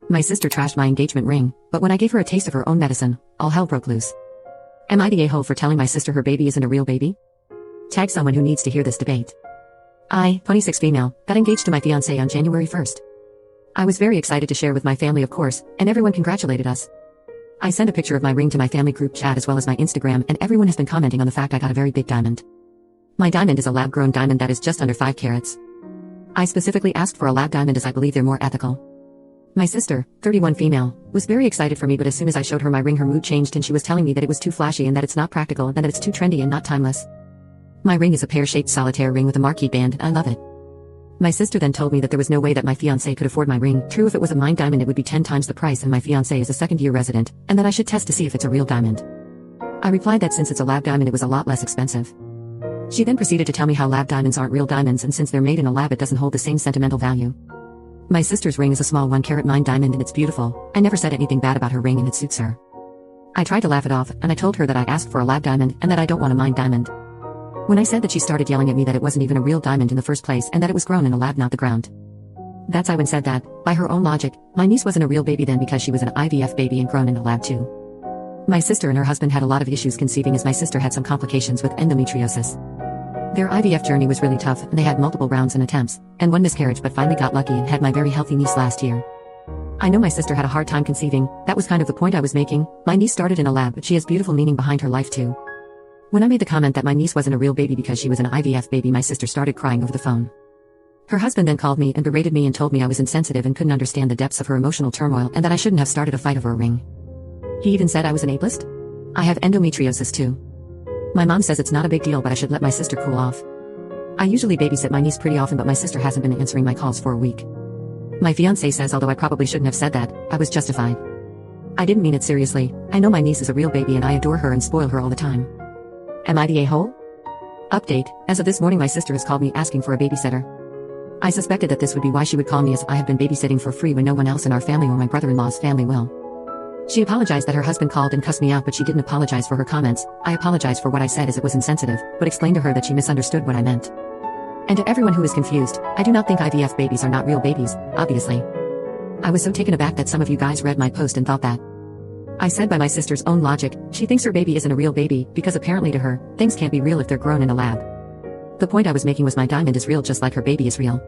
My sister trashed my engagement ring, but when I gave her a taste of her own medicine, all hell broke loose. Am I the a-hole for telling my sister her baby isn't a real baby? Tag someone who needs to hear this debate. I, 26 female, got engaged to my fiancé on January 1st. I was very excited to share with my family, of course, and everyone congratulated us. I sent a picture of my ring to my family group chat as well as my Instagram, and everyone has been commenting on the fact I got a very big diamond. My diamond is a lab-grown diamond that is just under 5 carats. I specifically asked for a lab diamond as I believe they're more ethical. My sister, 31 female, was very excited for me, but as soon as I showed her my ring her mood changed and she was telling me that it was too flashy and that it's not practical and that it's too trendy and not timeless. My ring is a pear-shaped solitaire ring with a marquee band and I love it. My sister then told me that there was no way that my fiancé could afford my ring. True, if it was a mine diamond it would be 10 times the price, and my fiancé is a second-year resident, and that I should test to see if it's a real diamond. I replied that since it's a lab diamond it was a lot less expensive. She then proceeded to tell me how lab diamonds aren't real diamonds, and since they're made in a lab it doesn't hold the same sentimental value. My sister's ring is a small 1-carat mine diamond and it's beautiful. I never said anything bad about her ring and it suits her. I tried to laugh it off, and I told her that I asked for a lab diamond and that I don't want a mine diamond. When I said that, she started yelling at me that it wasn't even a real diamond in the first place and that it was grown in a lab, not the ground. That's I said that, by her own logic, my niece wasn't a real baby then because she was an IVF baby and grown in a lab too. My sister and her husband had a lot of issues conceiving, as my sister had some complications with endometriosis. Their IVF journey was really tough and they had multiple rounds and attempts, and one miscarriage, but finally got lucky and had my very healthy niece last year. I know my sister had a hard time conceiving. That was kind of the point I was making. My niece started in a lab, but she has beautiful meaning behind her life too. When I made the comment that my niece wasn't a real baby because she was an IVF baby, my sister started crying over the phone. Her husband then called me and berated me and told me I was insensitive and couldn't understand the depths of her emotional turmoil and that I shouldn't have started a fight over a ring. He even said I was an ableist? I have endometriosis too. My mom says it's not a big deal, but I should let my sister cool off. I usually babysit my niece pretty often, but my sister hasn't been answering my calls for a week. My fiancé says although I probably shouldn't have said that, I was justified. I didn't mean it seriously. I know my niece is a real baby and I adore her and spoil her all the time. Am I the a-hole? Update: as of this morning my sister has called me asking for a babysitter. I suspected that this would be why she would call me, as I have been babysitting for free when no one else in our family or my brother-in-law's family will. She apologized that her husband called and cussed me out, but she didn't apologize for her comments. I apologized for what I said as it was insensitive, but explained to her that she misunderstood what I meant. And to everyone who is confused, I do not think IVF babies are not real babies, obviously. I was so taken aback that some of you guys read my post and thought that I said by my sister's own logic, she thinks her baby isn't a real baby, because apparently to her, things can't be real if they're grown in a lab. The point I was making was my diamond is real just like her baby is real.